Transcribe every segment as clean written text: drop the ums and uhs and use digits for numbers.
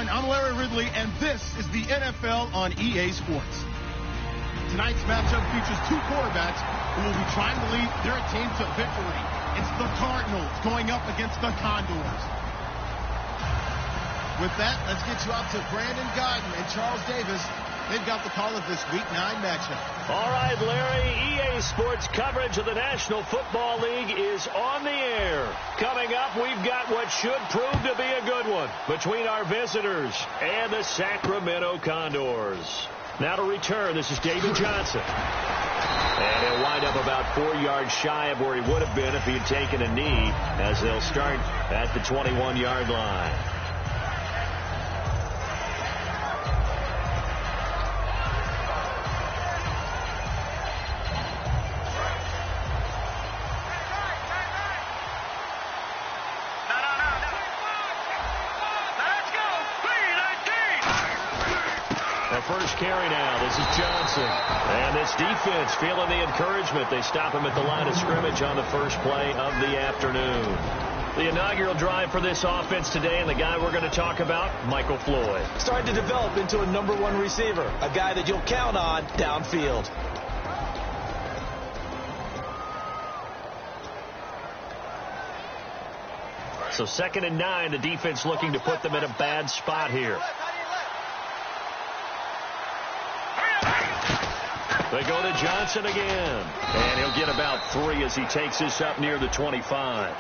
everyone. I'm Larry Ridley, and this is the NFL on EA Sports. Tonight's matchup features two quarterbacks who will be trying to lead their team to victory. It's the Cardinals going up against the Condors. With that, let's get you out to Brandon Godden and Charles Davis. They've got the call of this Week 9 matchup. All right, Larry, EA Sports coverage of the National Football League is on the air. Coming up, we've got what should prove to be a good one between our visitors and the Sacramento Condors. Now to return, this is David Johnson. And he'll wind up about 4 yards shy of where he would have been if he had taken a knee, as they'll start at the 21-yard line. First carry now. This is Johnson. And this defense feeling the encouragement. They stop him at the line of scrimmage on the first play of the afternoon. The inaugural drive for this offense today, and the guy we're going to talk about, Michael Floyd. Starting to develop into a #1 receiver, a guy that you'll count on downfield. So 2nd and 9, the defense looking to put them in a bad spot here. They go to Johnson again. And he'll get about 3 as he takes this up near the 25.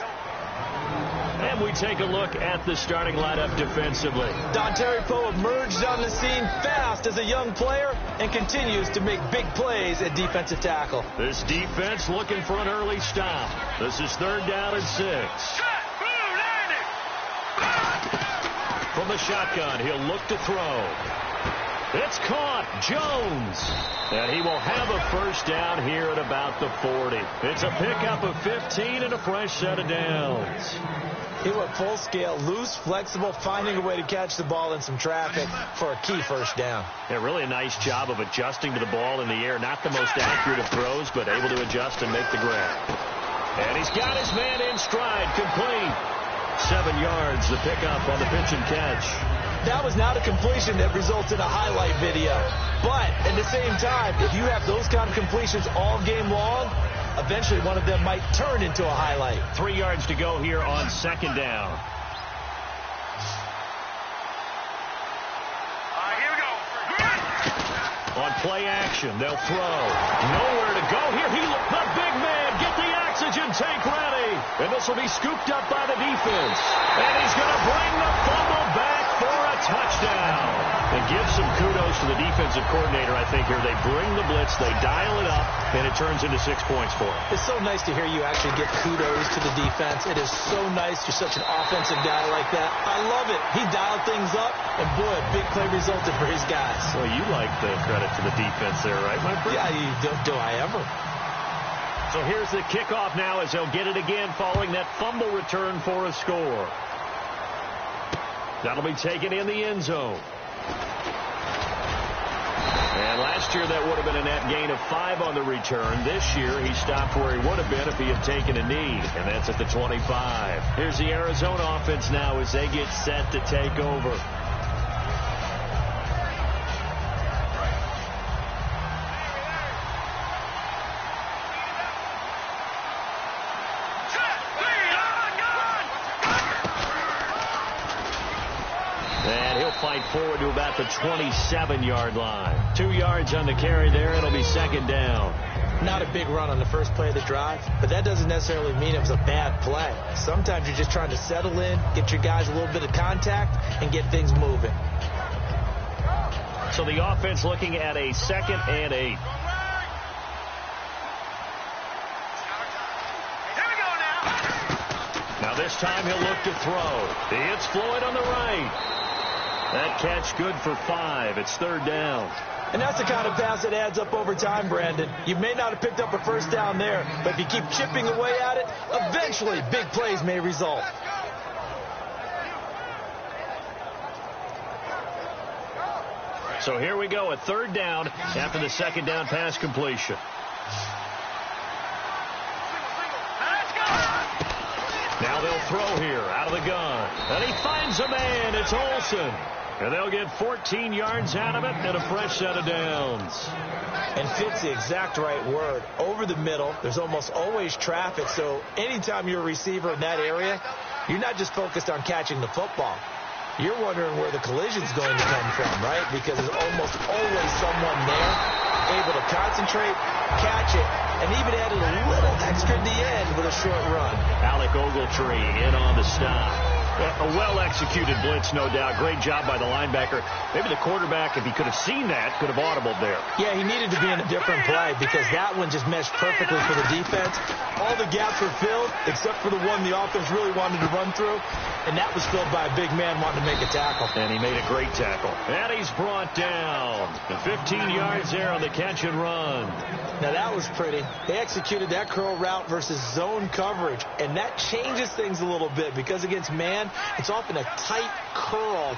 And we take a look at the starting lineup defensively. Dontari Poe emerged on the scene fast as a young player and continues to make big plays at defensive tackle. This defense looking for an early stop. This is 3rd down and 6. From the shotgun, he'll look to throw. It's caught. Jones. And he will have a first down here at about the 40. It's a pickup of 15 and a fresh set of downs. He went full scale, loose, flexible, finding a way to catch the ball in some traffic for a key first down. Yeah, really a nice job of adjusting to the ball in the air. Not the most accurate of throws, but able to adjust and make the grab. And he's got his man in stride, complete. 7 yards, the pickup on the pitch and catch. That was not a completion that results in a highlight video. But at the same time, if you have those kind of completions all game long, eventually one of them might turn into a highlight. 3 yards to go here on 2nd down. Here we go. On play action, they'll throw. Nowhere to go here. The big man, get the oxygen tank ready. And this will be scooped up by the defense. And he's going to bring the fumble back for a touchdown. And give some kudos to the defensive coordinator, I think, here. They bring the blitz, they dial it up, and it turns into 6 points for him. It's so nice to hear you actually give kudos to the defense. It is so nice. You're such an offensive guy like that. I love it. He dialed things up, and boy, a big play resulted for his guys. Well, you like the credit to the defense there, right, my friend? Yeah, do I ever? So here's the kickoff now as they'll get it again following that fumble return for a score. That'll be taken in the end zone. And last year that would have been a net gain of 5 on the return. This year he stopped where he would have been if he had taken a knee, and that's at the 25. Here's the Arizona offense now as they get set to take over. Fight forward to about the 27-yard line. 2 yards on the carry there. It'll be 2nd down. Not a big run on the first play of the drive, but that doesn't necessarily mean it was a bad play. Sometimes you're just trying to settle in, get your guys a little bit of contact, and get things moving. So the offense looking at a 2nd and 8. Now this time he'll look to throw. It's Floyd on the right. That catch good for 5. It's 3rd down. And that's the kind of pass that adds up over time, Brandon. You may not have picked up a first down there, but if you keep chipping away at it, eventually big plays may result. So here we go, a 3rd down after the 2nd down pass completion. Now they'll throw here out of the gun. And he finds a man. It's Olsen. And they'll get 14 yards out of it and a fresh set of downs. And fits the exact right word. Over the middle, there's almost always traffic, so anytime you're a receiver in that area, you're not just focused on catching the football. You're wondering where the collision's going to come from, right? Because there's almost always someone there able to concentrate, catch it, and even added a little extra at the end with a short run. Alec Ogletree in on the stop. A well-executed blitz, no doubt. Great job by the linebacker. Maybe the quarterback, if he could have seen that, could have audibled there. Yeah, he needed to be in a different play because that one just meshed perfectly for the defense. All the gaps were filled except for the one the offense really wanted to run through, and that was filled by a big man wanting to make a tackle. And he made a great tackle. And he's brought down. The 15 yards there on the catch and run. Now, that was pretty. They executed that curl route versus zone coverage, and that changes things a little bit because against man, it's often a tight curl,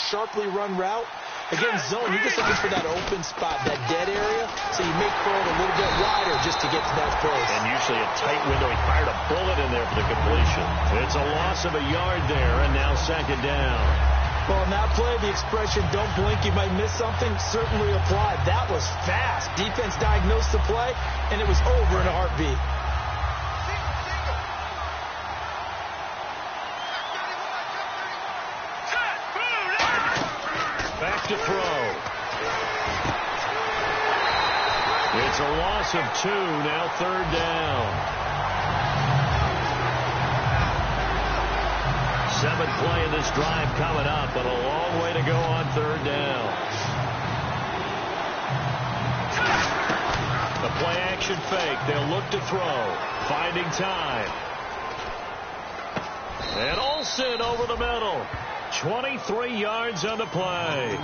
sharply run route. Against zone, you're just looking for that open spot, that dead area, so you make curl a little bit wider just to get to that place. And usually a tight window. He fired a bullet in there for the completion. It's a loss of a yard there, and now second down. Well, in that play, the expression, don't blink, you might miss something, certainly applied. That was fast. Defense diagnosed the play, and it was over in a heartbeat. Back to throw. It's a loss of 2, now third down. 7th play of this drive coming up, but a long way to go on third down. The play action fake. They'll look to throw. Finding time. And Olsen over the middle. 23 yards on the play.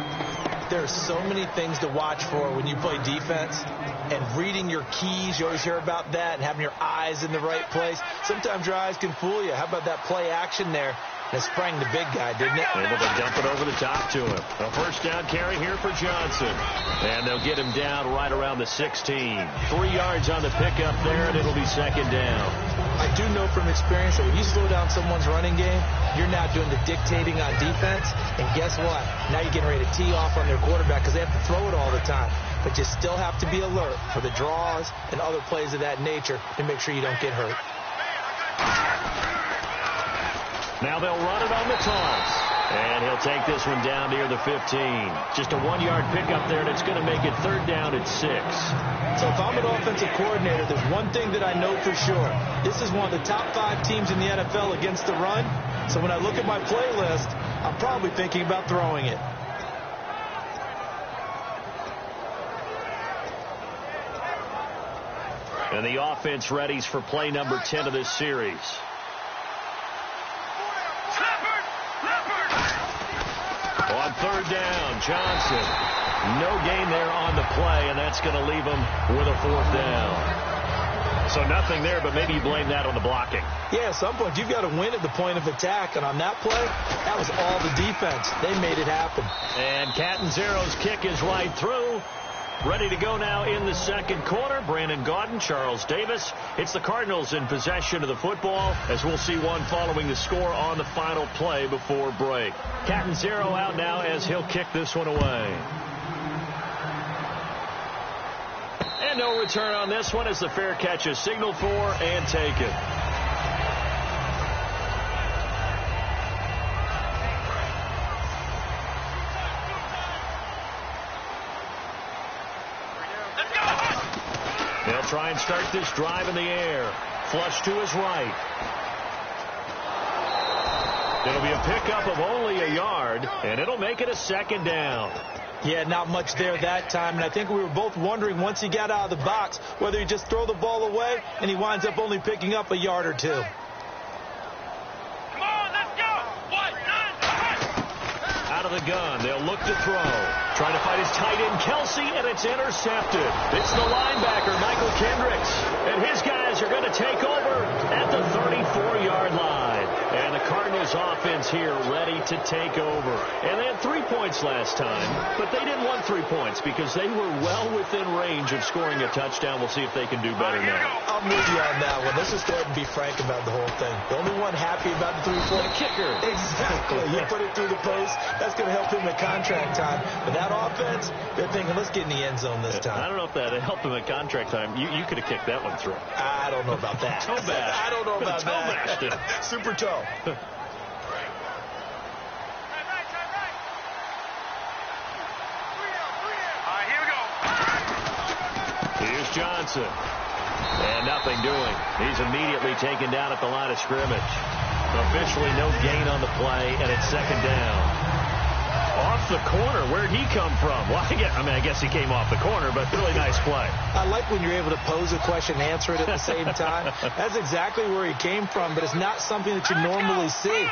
There's so many things to watch for when you play defense, and reading your keys, you always hear about that, and having your eyes in the right place. Sometimes your eyes can fool you. How about that play action there? That sprang the big guy, didn't it? Able to dump it over the top to him. A first down carry here for Johnson. And they'll get him down right around the 16. 3 yards on the pickup there, and it'll be second down. I do know from experience that when you slow down someone's running game, you're now doing the dictating on defense. And guess what? Now you're getting ready to tee off on their quarterback because they have to throw it all the time. But you still have to be alert for the draws and other plays of that nature to make sure you don't get hurt. Now they'll run it on the toss. And he'll take this one down near the 15. Just a 1-yard pickup there, and it's going to make it third down at 6. So if I'm an offensive coordinator, there's one thing that I know for sure. This is one of the top 5 teams in the NFL against the run. So when I look at my playlist, I'm probably thinking about throwing it. And the offense readies for play number 10 of this series. On third down, Johnson. No gain there on the play, and that's going to leave him with a 4th down. So nothing there, but maybe you blame that on the blocking. Yeah, at some point you've got to win at the point of attack, and on that play, that was all the defense. They made it happen. And Catanzaro's kick is right through. Ready to go now in the second quarter. Brandon Gaudin, Charles Davis. It's the Cardinals in possession of the football, as we'll see one following the score on the final play before break. Catanzaro out now as he'll kick this one away. And no return on this one as the fair catch is signaled for and taken. They'll try and start this drive in the air. Flush to his right. It'll be a pickup of only a yard, and it'll make it a second down. Yeah, not much there that time, and I think we were both wondering once he got out of the box whether he'd just throw the ball away, and he winds up only picking up a yard or 2. Come on, let's go! Out of the gun, they'll look to throw. Trying to find his tight end, Kelsey, and it's intercepted. It's the linebacker, Michael Kendricks, and his guys are going to take over at the 34-yard line. And the Cardinals offense here ready to take over. And they had 3 points last time, but they didn't want 3 points because they were well within range of scoring a touchdown. We'll see if they can do better now. I'm with you on that one. Let's just go ahead and be frank about the whole thing. The only one happy about the 3-point kicker. Exactly. You put it through the post. That's going to help him at contract time. But that offense, they're thinking, let's get in the end zone this time. I don't know if that helped him at contract time. You could have kicked that one through. I don't know about that. Toe bash. I don't know about toe that. Bashed Super toe. Here's Johnson. And nothing doing. He's immediately taken down at the line of scrimmage. Officially no gain on the play, and it's second down. Off the corner. Where'd he come from? Well, I guess he came off the corner, but really nice play. I like when you're able to pose a question and answer it at the same time. That's exactly where he came from, but it's not something that you normally see.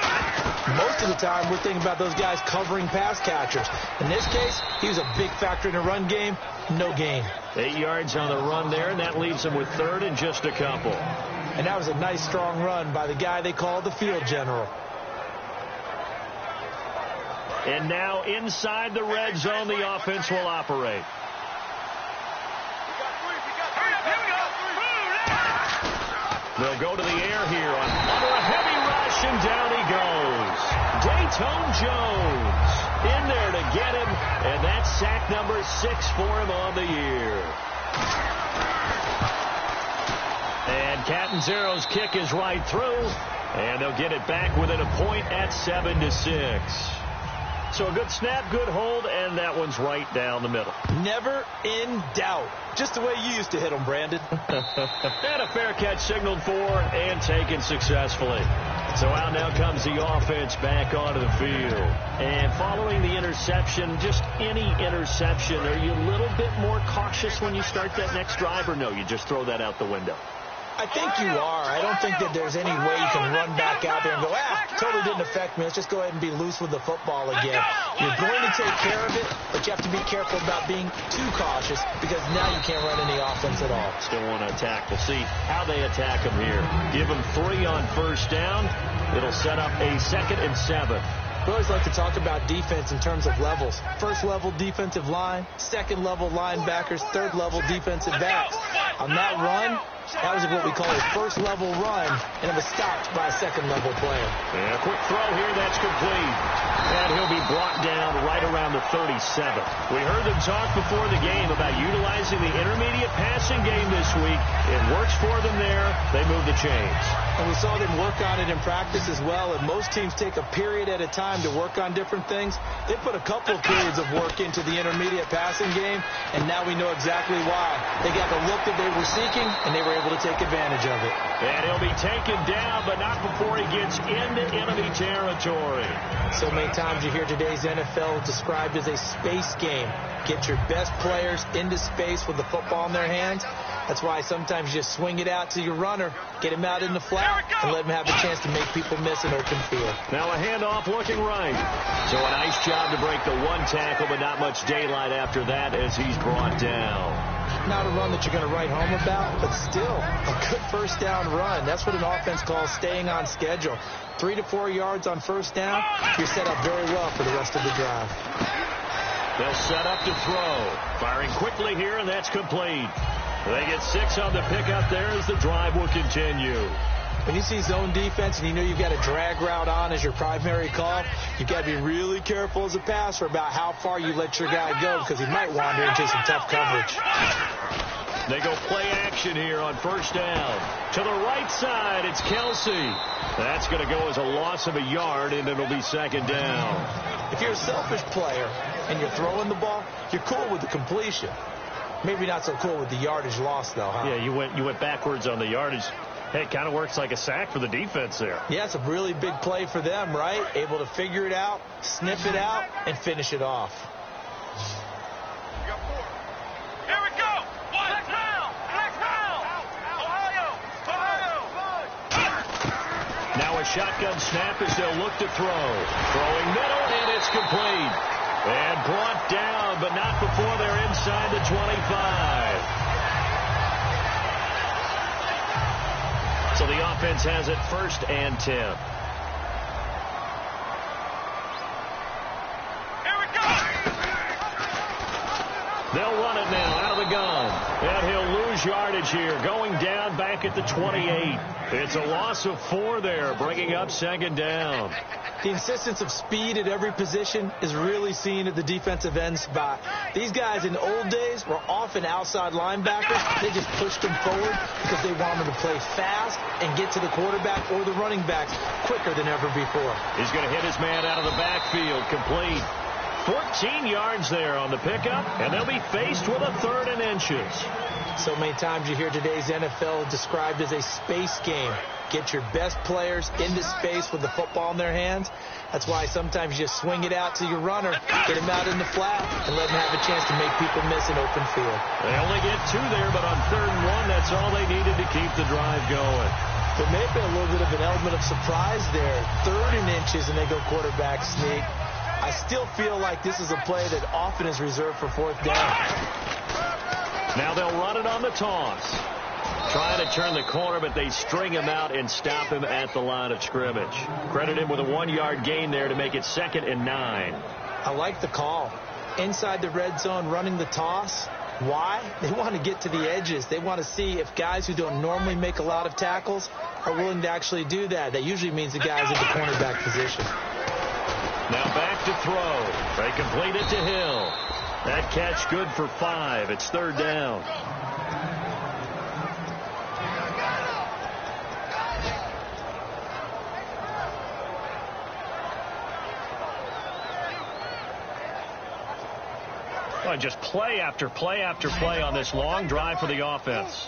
Most of the time, we're thinking about those guys covering pass catchers. In this case, he was a big factor in the run game. No gain. 8 yards on the run there, and that leaves him with third and just a couple. And that was a nice, strong run by the guy they call the field general. And now inside the red zone, the offense will operate. They'll go to the air here under a heavy rush, and down he goes. Dayton Jones in there to get him, and that's sack number 6 for him on the year. And Catanzaro's kick is right through, and they'll get it back within a point at 7-6. So a good snap, good hold, and that one's right down the middle. Never in doubt. Just the way you used to hit them, Brandon. And a fair catch signaled for and taken successfully. So out now comes the offense back onto the field. And following the interception, just any interception, are you a little bit more cautious when you start that next drive, or no, you just throw that out the window? I think you are. I don't think that there's any way you can run back out there and go, totally didn't affect me. Let's just go ahead and be loose with the football again. You're going to take care of it, but you have to be careful about being too cautious because now you can't run any offense at all. Still want to attack. We'll see how they attack him here. Give him 3 on first down. It'll set up a 2nd and 7. We always like to talk about defense in terms of levels. First level defensive line, second level linebackers, third level defensive backs. On that run, that was what we call a first level run, and it was stopped by a second level player. And a quick throw here, that's complete. And he'll be brought down right around the 37. We heard them talk before the game about utilizing the intermediate passing game this week. It works for them there. They move the chains. And we saw them work on it in practice as well, and most teams take a period at a time to work on different things. They put a couple of periods of work into the intermediate passing game, and now we know exactly why. They got the look that they were seeking, and they were able to take advantage of it. And he'll be taken down, but not before he gets into enemy territory. So many times you hear today's NFL described as a space game. Get your best players into space with the football in their hands. That's why sometimes you just swing it out to your runner, get him out in the flat, and let him have a chance to make people miss an open field. Now a handoff looking right. So a nice job to break the 1 tackle, but not much daylight after that as he's brought down. Not a run that you're going to write home about, but still a good first down run. That's what an offense calls staying on schedule. 3 to 4 yards on first down, you're set up very well for the rest of the drive. They'll set up to throw. Firing quickly here, and that's complete. They get 6 on the pickup there as the drive will continue. When you see zone defense and you know you've got a drag route on as your primary call, you've got to be really careful as a passer about how far you let your guy go because he might wander into some tough coverage. They go play action here on first down. To the right side, it's Kelsey. That's going to go as a loss of a yard, and it'll be second down. If you're a selfish player and you're throwing the ball, you're cool with the completion. Maybe not so cool with the yardage loss, though, huh? Yeah, you went backwards on the yardage. Hey, it kind of works like a sack for the defense there. Yeah, it's a really big play for them, right? Able to figure it out, sniff it out, and finish it off. Here we go. Next round. Ohio. Now a shotgun snap as they'll look to throw. Throwing middle, and it's complete. And brought down, but not before they're inside the 25. So the offense has it 1st and 10. They'll run it now out of the gun. And he'll lose yardage here, going down back at the 28. It's a loss of 4 there, bringing up second down. The insistence of speed at every position is really seen at the defensive end spot. These guys in the old days were often outside linebackers. They just pushed them forward because they wanted to play fast and get to the quarterback or the running backs quicker than ever before. He's going to hit his man out of the backfield, complete. 14 yards there on the pickup, and they'll be faced with a 3rd and inches. So many times you hear today's NFL described as a space game. Get your best players into space with the football in their hands. That's why sometimes you just swing it out to your runner, get him out in the flat, and let him have a chance to make people miss an open field. They only get 2 there, but on 3rd and 1, that's all they needed to keep the drive going. There may be a little bit of an element of surprise there. 3rd and inches, and they go quarterback sneak. I still feel like this is a play that often is reserved for 4th down. Now they'll run it on the toss. Trying to turn the corner, but they string him out and stop him at the line of scrimmage. Credit him with a 1-yard gain there to make it 2nd and 9. I like the call. Inside the red zone, running the toss. Why? They want to get to the edges. They want to see if guys who don't normally make a lot of tackles are willing to actually do that. That usually means the guy's in the cornerback position. Now back to throw. They complete it to Hill. That catch good for 5. It's 3rd down. Well, just play after play after play on this long drive for the offense.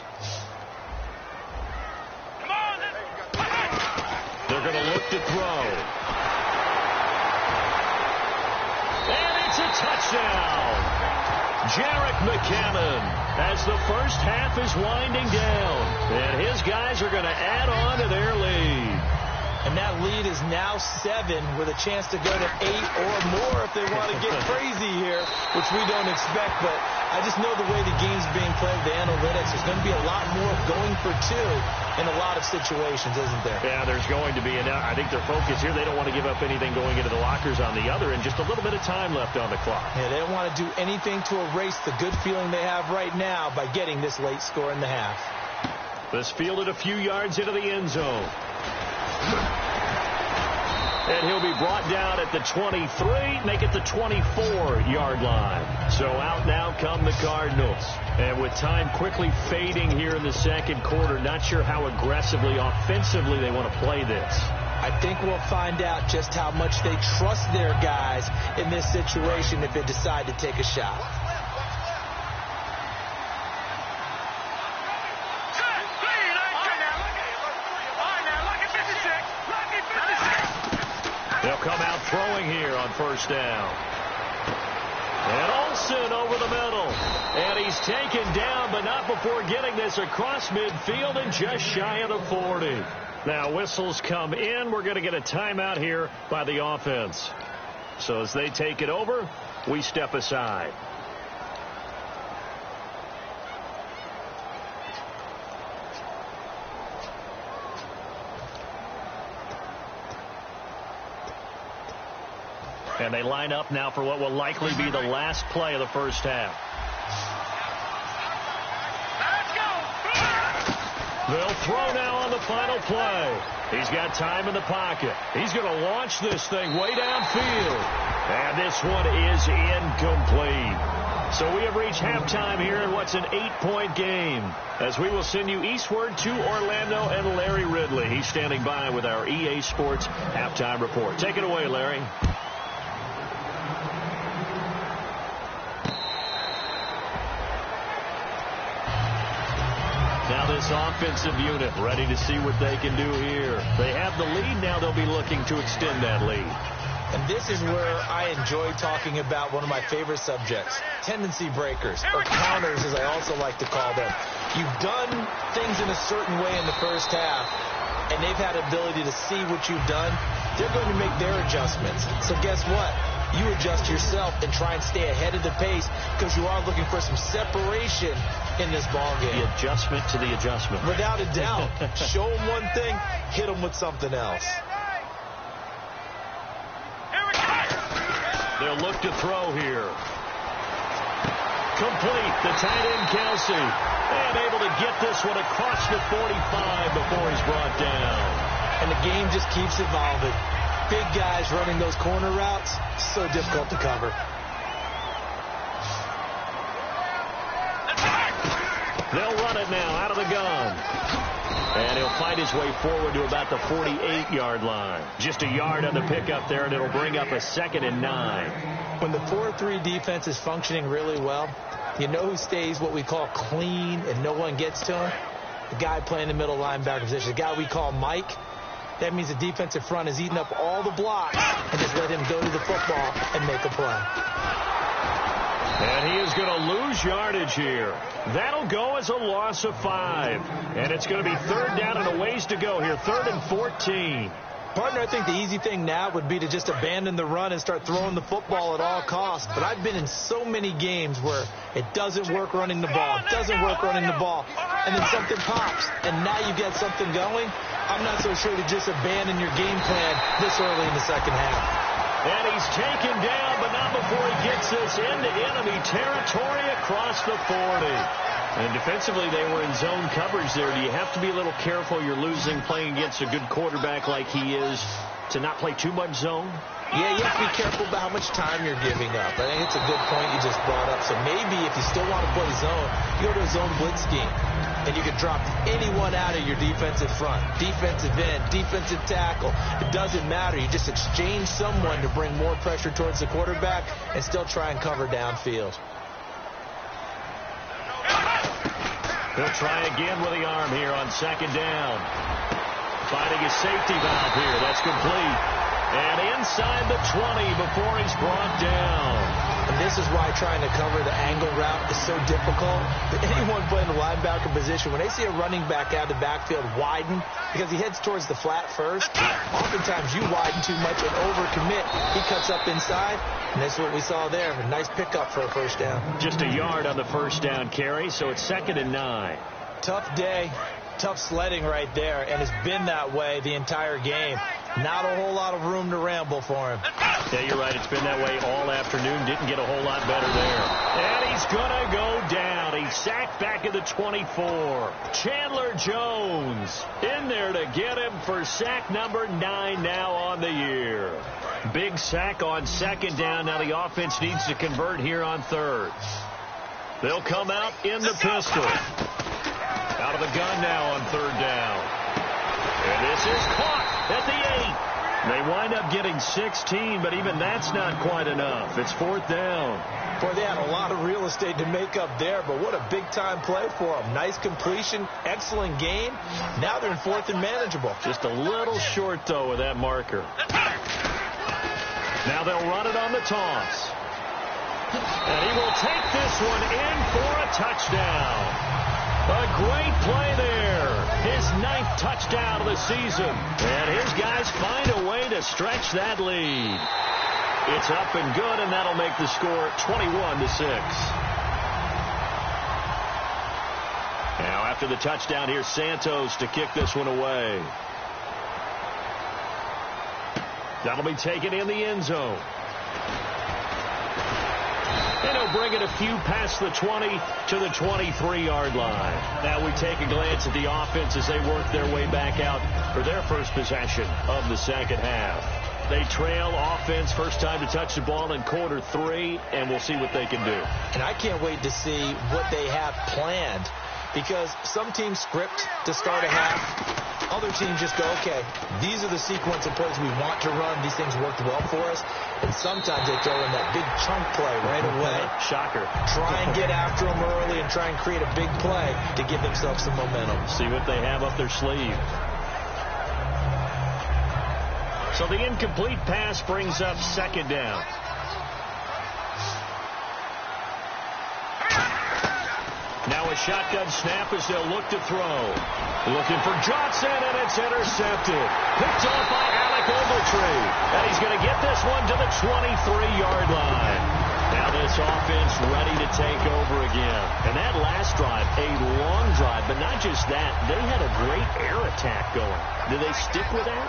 They're going to look to throw. And it's a touchdown. Jarek McCammon as the first half is winding down. And his guys are going to add on to their lead. And that lead is now 7 with a chance to go to 8 or more if they want to get crazy here, which we don't expect. But I just know the way the game's being played, the analytics, there's going to be a lot more going for 2 in a lot of situations, isn't there? Yeah, there's going to be. And I think their focus here, they don't want to give up anything going into the lockers on the other, and just a little bit of time left on the clock. Yeah, they don't want to do anything to erase the good feeling they have right now by getting this late score in the half. This fielded a few yards into the end zone. And he'll be brought down at the 23, make it the 24-yard line. So out now come the Cardinals. And with time quickly fading here in the second quarter, not sure how aggressively, offensively they want to play this. I think we'll find out just how much they trust their guys in this situation if they decide to take a shot. They'll come out throwing here on 1st down. And Olsen over the middle. And he's taken down, but not before getting this across midfield and just shy of the 40. Now whistles come in. We're going to get a timeout here by the offense. So as they take it over, we step aside. And they line up now for what will likely be the last play of the first half. They'll throw now on the final play. He's got time in the pocket. He's going to launch this thing way downfield. And this one is incomplete. So we have reached halftime here in what's an 8-point game, as we will send you eastward to Orlando and Larry Ridley. He's standing by with our EA Sports halftime report. Take it away, Larry. Now this offensive unit ready to see what they can do here. They have the lead. Now they'll be looking to extend that lead. And this is where I enjoy talking about one of my favorite subjects, tendency breakers, or counters as I also like to call them. You've done things in a certain way in the first half, and they've had ability to see what you've done. They're going to make their adjustments. So guess what? You adjust yourself and try and stay ahead of the pace because you are looking for some separation in this ballgame. The adjustment to the adjustment. Without a doubt. Show them one thing, hit them with something else. They'll look to throw here. Complete. The tight end, Kelsey. And able to get this one across the 45 before he's brought down. And the game just keeps evolving. Big guys running those corner routes, so difficult to cover. They'll run it now out of the gun. And he'll fight his way forward to about the 48-yard line. Just a yard on the pickup there, and it'll bring up a 2nd and 9. When the 4-3 defense is functioning really well, you know who stays what we call clean and no one gets to him? The guy playing the middle linebacker position, the guy we call Mike. That means the defensive front is eating up all the blocks and just let him go to the football and make a play. And he is going to lose yardage here. That'll go as a loss of 5. And it's going to be 3rd down and a ways to go here. 3rd and 14. Partner, I think the easy thing now would be to just abandon the run and start throwing the football at all costs. But I've been in so many games where it doesn't work running the ball, and then something pops, and now you get something going. I'm not so sure to just abandon your game plan this early in the second half. And he's taken down, but not before he gets this into enemy territory across the 40. And defensively, they were in zone coverage there. Do you have to be a little careful? You're losing playing against a good quarterback like he is to not play too much zone? Yeah, you have to be careful about how much time you're giving up. I think it's a good point you just brought up. So maybe if you still want to play zone, you go to a zone blitz scheme. And you can drop anyone out of your defensive front, defensive end, defensive tackle. It doesn't matter. You just exchange someone to bring more pressure towards the quarterback and still try and cover downfield. He'll try again with the arm here on 2nd down. Finding his safety valve here. That's complete. And inside the 20 before he's brought down. And this is why trying to cover the angle route is so difficult. Anyone playing the linebacker position, when they see a running back out of the backfield widen, because he heads towards the flat first, oftentimes you widen too much and overcommit. He cuts up inside, and that's what we saw there. A nice pickup for a 1st down. Just a yard on the 1st down carry, so it's 2nd and 9. Tough day, tough sledding right there, and it's been that way the entire game. Not a whole lot of room to ramble for him. Yeah, you're right. It's been that way all afternoon. Didn't get a whole lot better there. And he's going to go down. He's sacked back at the 24. Chandler Jones in there to get him for sack number 9 now on the year. Big sack on 2nd down. Now the offense needs to convert here on 3rd. They'll come out in the pistol. Out of the gun now on 3rd down. And this is caught at the 8. They wind up getting 16, but even that's not quite enough. It's 4th down. Boy, they had a lot of real estate to make up there, but what a big-time play for them. Nice completion, excellent game. Now they're in 4th and manageable. Just a little short, though, with that marker. Now they'll run it on the toss. And he will take this one in for a touchdown. A great play there. His 9th touchdown of the season. And his guys find a way to stretch that lead. It's up and good, and that'll make the score 21-6. Now after the touchdown, here's Santos to kick this one away. That'll be taken in the end zone. And he'll bring it a few past the 20 to the 23-yard line. Now we take a glance at the offense as they work their way back out for their first possession of the second half. They trail offense, first time to touch the ball in quarter 3, and we'll see what they can do. And I can't wait to see what they have planned, because some teams script to start a half. Other teams just go, okay, these are the sequence of plays we want to run. These things worked well for us. And sometimes they throw in that big chunk play right away. Shocker. Try and get after them early and try and create a big play to give themselves some momentum. See what they have up their sleeve. So the incomplete pass brings up 2nd down. Now a shotgun snap as they'll look to throw. Looking for Johnson, and it's intercepted. Picked off by Alec Ogletree. And he's going to get this one to the 23-yard line. Now this offense ready to take over again. And that last drive, a long drive, but not just that. They had a great air attack going. Do they stick with that?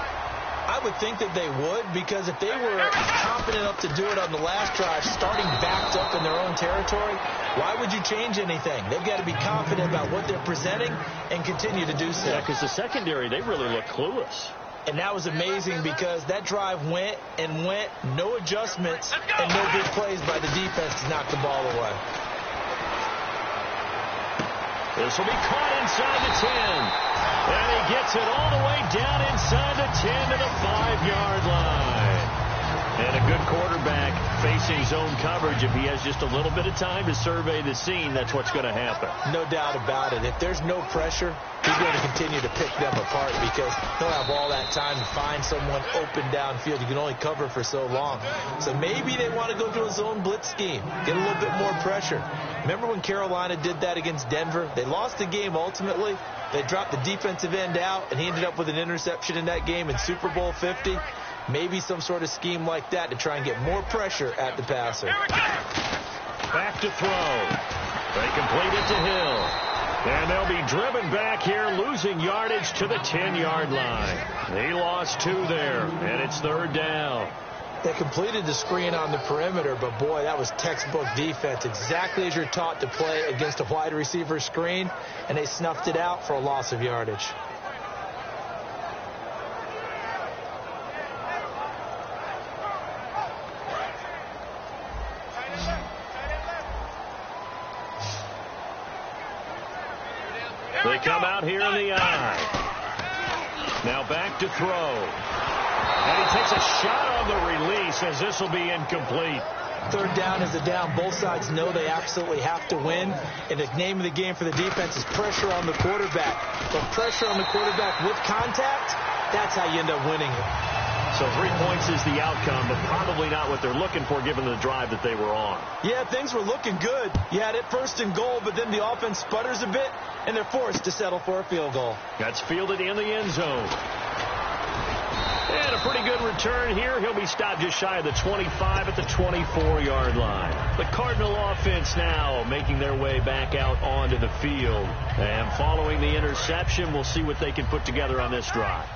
I would think that they would, because if they were confident enough to do it on the last drive, starting backed up in their own territory, why would you change anything? They've got to be confident about what they're presenting and continue to do so. Yeah, because the secondary, they really look clueless. And that was amazing because that drive went and went, no adjustments, and no big plays by the defense to knock the ball away. This will be caught inside the 10. And he gets it all the way down inside the 10 to the 5-yard line. And a good quarterback facing zone coverage. If he has just a little bit of time to survey the scene, that's what's going to happen. No doubt about it. If there's no pressure, he's going to continue to pick them apart because he'll have all that time to find someone open downfield. You can only cover for so long. So maybe they want to go to a zone blitz scheme, get a little bit more pressure. Remember when Carolina did that against Denver? They lost the game ultimately. They dropped the defensive end out, and he ended up with an interception in that game in Super Bowl 50. Maybe some sort of scheme like that to try and get more pressure at the passer. Back to throw. They complete it to Hill. And they'll be driven back here, losing yardage to the 10-yard line. He lost 2 there, and it's 3rd down. They completed the screen on the perimeter, but boy, that was textbook defense. Exactly as you're taught to play against a wide receiver screen, and they snuffed it out for a loss of yardage. They come out here in the eye. Now back to throw. And he takes a shot on the release as this will be incomplete. 3rd down is a down. Both sides know they absolutely have to win. And the name of the game for the defense is pressure on the quarterback. But pressure on the quarterback with contact, that's how you end up winning it. So 3 points is the outcome, but probably not what they're looking for given the drive that they were on. Yeah, things were looking good. You had it 1st and goal, but then the offense sputters a bit, and they're forced to settle for a field goal. That's fielded in the end zone. And a pretty good return here. He'll be stopped just shy of the 25 at the 24-yard line. The Cardinal offense now making their way back out onto the field. And following the interception, we'll see what they can put together on this drive.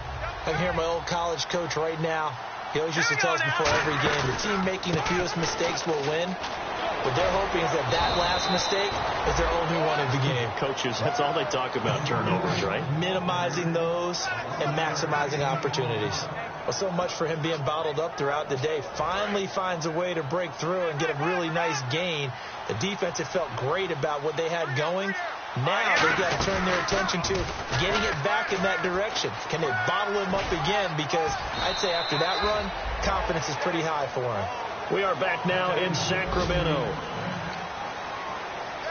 I can hear my old college coach right now. He always used to tell us before every game, the team making the fewest mistakes will win. What they're hoping is that that last mistake is their only one of the game. Coaches, that's all they talk about, turnovers, right? Minimizing those and maximizing opportunities. Well, so much for him being bottled up throughout the day. Finally finds a way to break through and get a really nice gain. The defense had felt great about what they had going. Now they've got to turn their attention to getting it back in that direction. Can they bottle him up again? Because I'd say after that run, confidence is pretty high for him. We are back now in Sacramento. There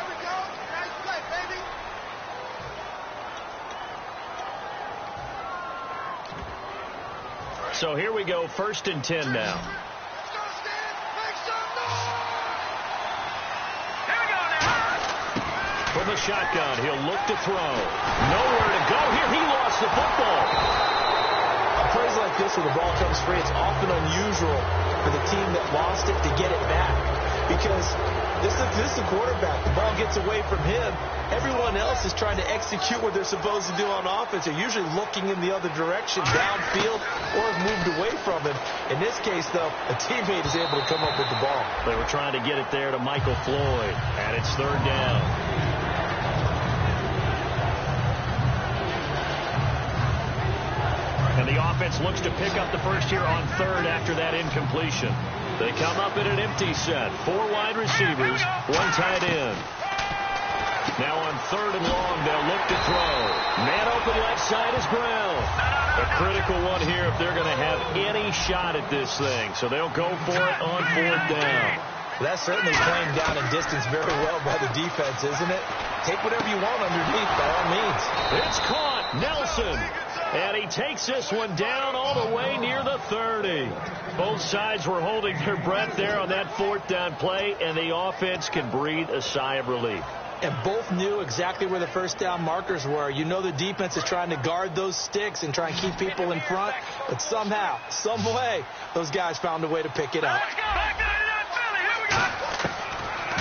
we go. Nice play, baby. So here we go, 1st and 10 now. Let's go, Stan. Make some noise. Here we go now. From the shotgun, he'll look to throw. Nowhere to go here. He lost the football. On plays like this where the ball comes free, it's often unusual for the team that lost it to get it back. Because this is the quarterback. The ball gets away from him. Everyone else is trying to execute what they're supposed to do on offense. They're usually looking in the other direction, downfield, or have moved away from him. In this case, though, a teammate is able to come up with the ball. They were trying to get it there to Michael Floyd, and it's 3rd down. And the offense looks to pick up the first here on 3rd after that incompletion. They come up in an empty set. 4 wide receivers, 1 tight end. Now on 3rd and long, they'll look to throw. Man open left side is Brown. A critical one here if they're going to have any shot at this thing. So they'll go for it on 4th down. Well, that's certainly playing down in distance very well by the defense, isn't it? Take whatever you want underneath, by all means. It's caught. Nelson. And he takes this one down all the way near the 30. Both sides were holding their breath there on that 4th down play, and the offense can breathe a sigh of relief. And both knew exactly where the 1st down markers were. You know the defense is trying to guard those sticks and try and keep people in front, but somehow, some way, those guys found a way to pick it up.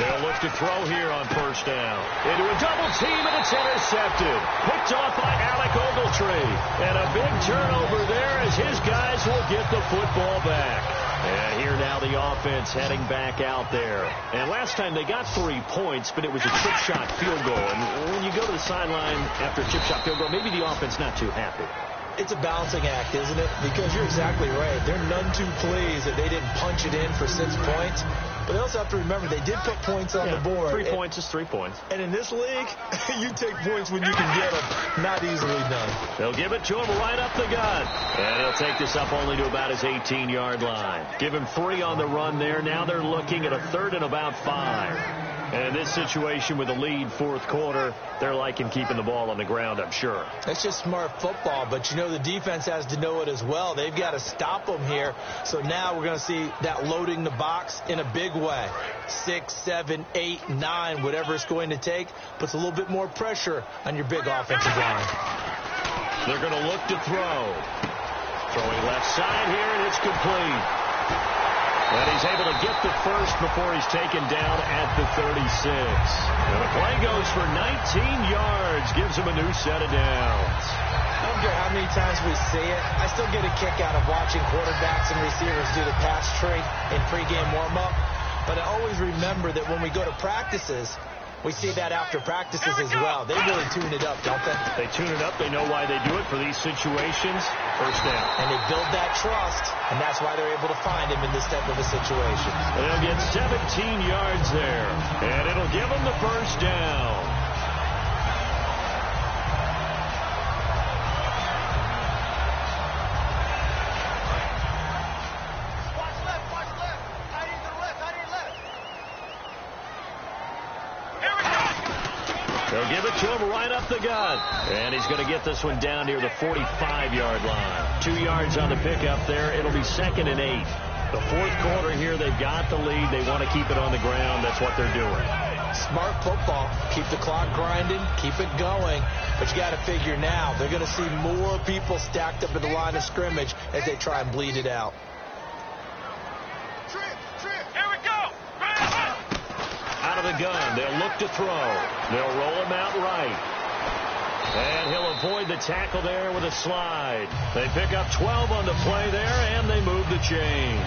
They'll look to throw here on first down. Into a double team, and it's intercepted. Picked off by Alec Ogletree. And a big turnover there as his guys will get the football back. And here now the offense heading back out there. And last time they got 3 points, but it was a chip shot field goal. And when you go to the sideline after a chip shot field goal, maybe the offense not too happy. It's a balancing act, isn't it? Because you're exactly right. They're none too pleased that they didn't punch it in for 6 points. But they also have to remember they did put points on the board. 3 points is 3 points. And in this league, you take points when you can get them. Not easily done. They'll give it to him right up the gut. And he'll take this up only to about his 18-yard line. Give him 3 on the run there. Now they're looking at a 3rd and about 5. And in this situation with a lead fourth quarter, they're liking keeping the ball on the ground, I'm sure. That's just smart football, but you know the defense has to know it as well. They've got to stop them here. So now we're going to see that loading the box in a big way. 6, 7, 8, 9, whatever it's going to take, puts a little bit more pressure on your big offensive line. They're going to look to throw. Throwing left side here, and it's complete. And he's able to get the first before he's taken down at the 36. And the play goes for 19 yards, gives him a new set of downs. I don't care how many times we see it. I still get a kick out of watching quarterbacks and receivers do the pass tree in pregame warm-up. But I always remember that when we go to practices, we see that after practices as well. They really tune it up, don't they? They tune it up. They know why they do it for these situations. First down. And they build that trust, and that's why they're able to find him in this type of a situation. They'll get 17 yards there, and it'll give them the first down. They'll give it to him right up the gut. And he's going to get this one down near the 45-yard line. 2 yards on the pickup there. It'll be 2nd and 8. The fourth quarter here, they've got the lead. They want to keep it on the ground. That's what they're doing. Smart football. Keep the clock grinding. Keep it going. But you got to figure now, they're going to see more people stacked up in the line of scrimmage as they try and bleed it out. Out of the gun. They'll look to throw. They'll roll him out right. And he'll avoid the tackle there with a slide. They pick up 12 on the play there, and they move the chains.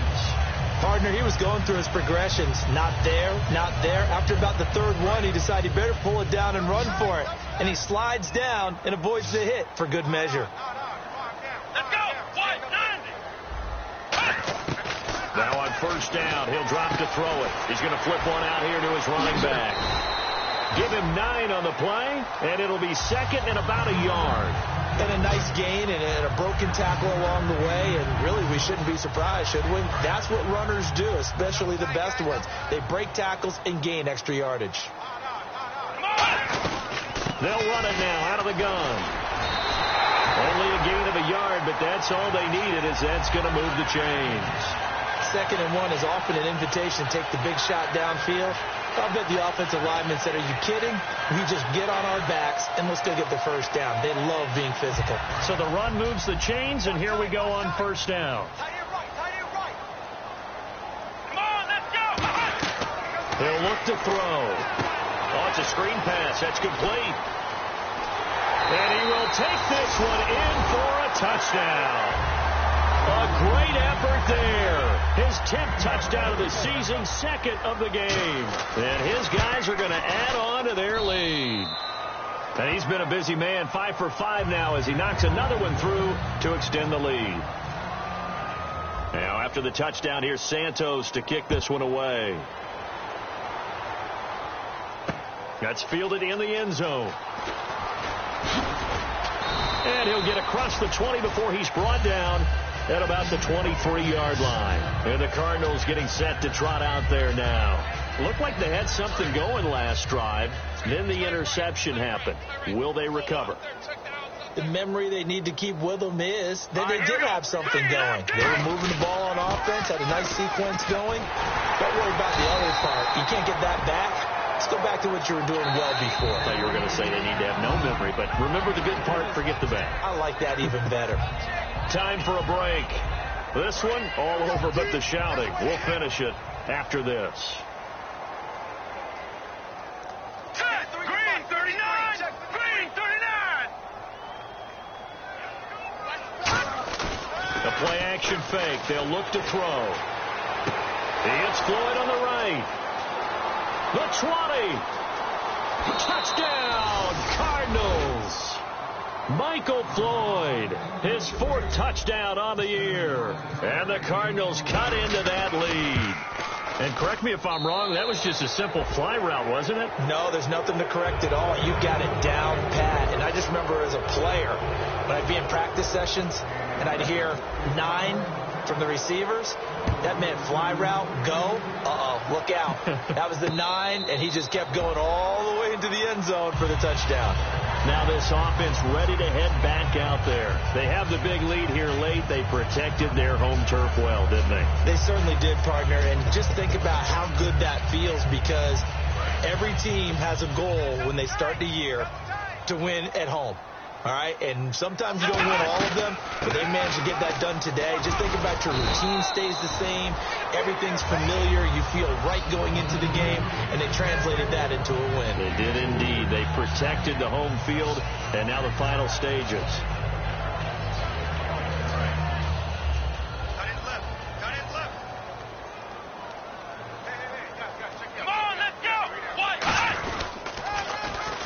Partner, he was going through his progressions. Not there, not there. After about the 3rd one, he decided he better pull it down and run for it. And he slides down and avoids the hit for good measure. Let's go! 190! Now on first down, he'll drop to throw it. He's going to flip one out here to his running back. Give him 9 on the play, and it'll be 2nd and about a yard. And a nice gain and a broken tackle along the way, and really we shouldn't be surprised, should we? That's what runners do, especially the best ones. They break tackles and gain extra yardage. They'll run it now out of the gun. Only a gain of a yard, but that's all they needed, as that's going to move the chains. 2nd and 1 is often an invitation to take the big shot downfield. I'll bet the offensive lineman said, are you kidding? We just get on our backs, and we'll still get the first down. They love being physical. So the run moves the chains, and here we go on first down. Tight end right, tight end right. Come on, let's go! He'll look to throw. Oh, it's a screen pass. That's complete. And he will take this one in for a touchdown. A great effort there. His 10th touchdown of the season, 2nd of the game. And his guys are going to add on to their lead. And he's been a busy man, 5 for 5 now as he knocks another one through to extend the lead. Now after the touchdown, here's Santos to kick this one away. That's fielded in the end zone. And he'll get across the 20 before he's brought down at about the 23-yard line. And the Cardinals getting set to trot out there now. Looked like they had something going last drive. Then the interception happened. Will they recover? The memory they need to keep with them is that they did have something going. They were moving the ball on offense, had a nice sequence going. Don't worry about the other part. You can't get that back. Let's go back to what you were doing well before. I thought you were going to say they need to have no memory, but remember the good part, forget the bad. I like that even better. Time for a break. This one, all over but the shouting. We'll finish it after this. Play-action fake. They'll look to throw. It's Floyd on the right. The 20. Touchdown, Cardinals. Michael Floyd, his 4th touchdown on the year. And the Cardinals cut into that lead. And correct me if I'm wrong, that was just a simple fly route, wasn't it? No, there's nothing to correct at all. You got it down pat. And I just remember as a player, when I'd be in practice sessions and I'd hear 9 from the receivers, that meant fly route, go, look out. That was the 9, and he just kept going all the way into the end zone for the touchdown. Now this offense ready to head back out there. They have the big lead here late. They protected their home turf well, didn't they? They certainly did, partner. And just think about how good that feels, because every team has a goal when they start the year to win at home. All right, and sometimes you don't win all of them, but they managed to get that done today. Just think about your routine stays the same. Everything's familiar. You feel right going into the game, and they translated that into a win. They did indeed. They protected the home field, and now the final stages.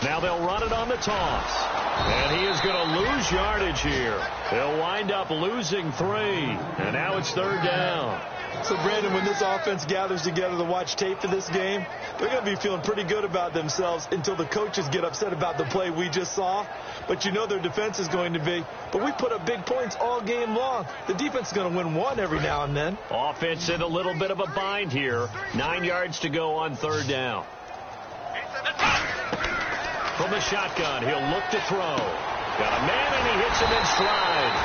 Now they'll run it on the toss. And he is going to lose yardage here. They'll wind up losing 3. And now it's 3rd down. So, Brandon, when this offense gathers together to watch tape for this game, they're going to be feeling pretty good about themselves until the coaches get upset about the play we just saw. But you know their defense is going to be. But we put up big points all game long. The defense is going to win one every now and then. Offense in a little bit of a bind here. 9 yards to go on 3rd down. From the shotgun, he'll look to throw. Got a man, and he hits him in stride.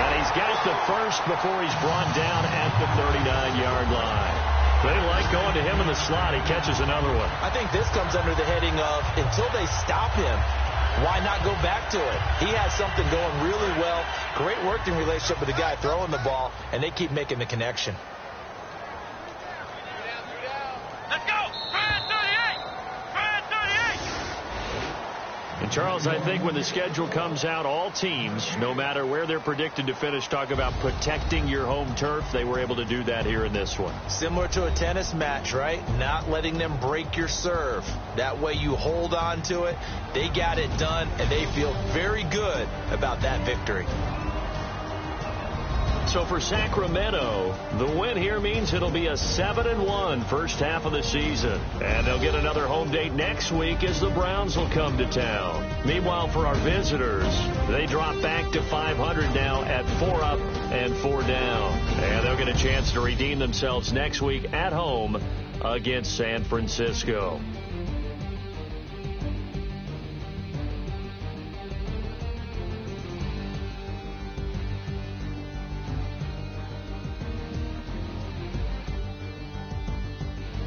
And he's got the first before he's brought down at the 39-yard line. They like going to him in the slot. He catches another one. I think this comes under the heading of, until they stop him, why not go back to it? He has something going really well. Great working relationship with the guy throwing the ball, and they keep making the connection. And Charles, I think when the schedule comes out, all teams, no matter where they're predicted to finish, talk about protecting your home turf. They were able to do that here in this one. Similar to a tennis match, right? Not letting them break your serve. That way you hold on to it. They got it done, and they feel very good about that victory. So for Sacramento, the win here means it'll be a 7-1 first half of the season. And they'll get another home date next week as the Browns will come to town. Meanwhile, for our visitors, they drop back to 500 now at 4 up and 4 down. And they'll get a chance to redeem themselves next week at home against San Francisco.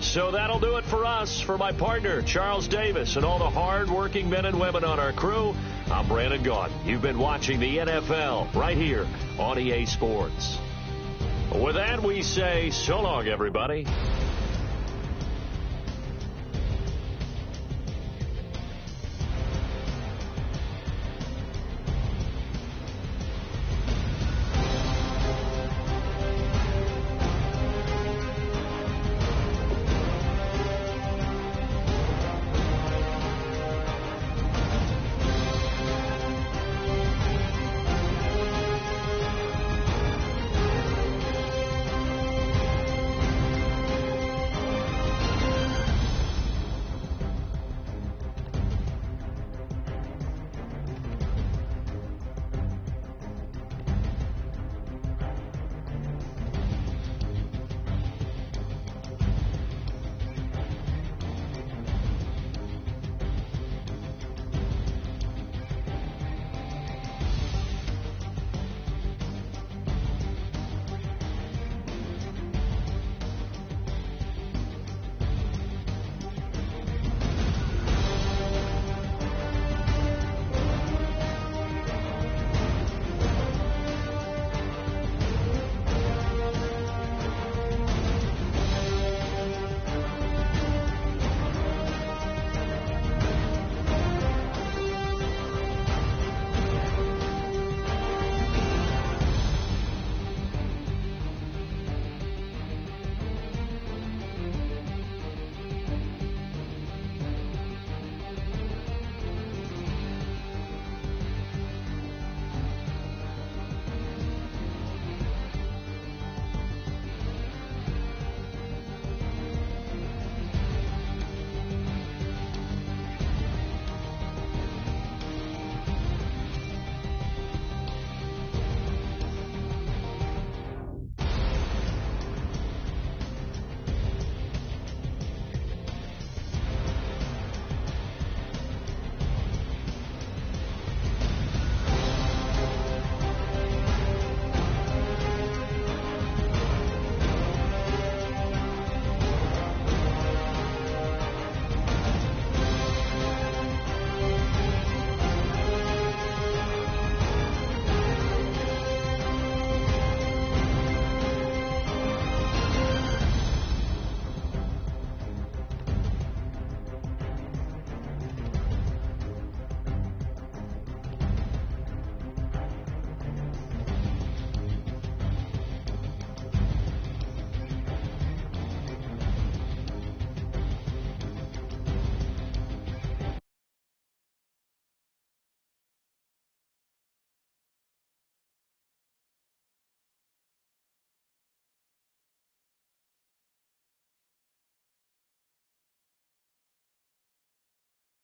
So that'll do it for us. For my partner, Charles Davis, and all the hard-working men and women on our crew, I'm Brandon Gaudin. You've been watching the NFL right here on EA Sports. With that, we say so long, everybody.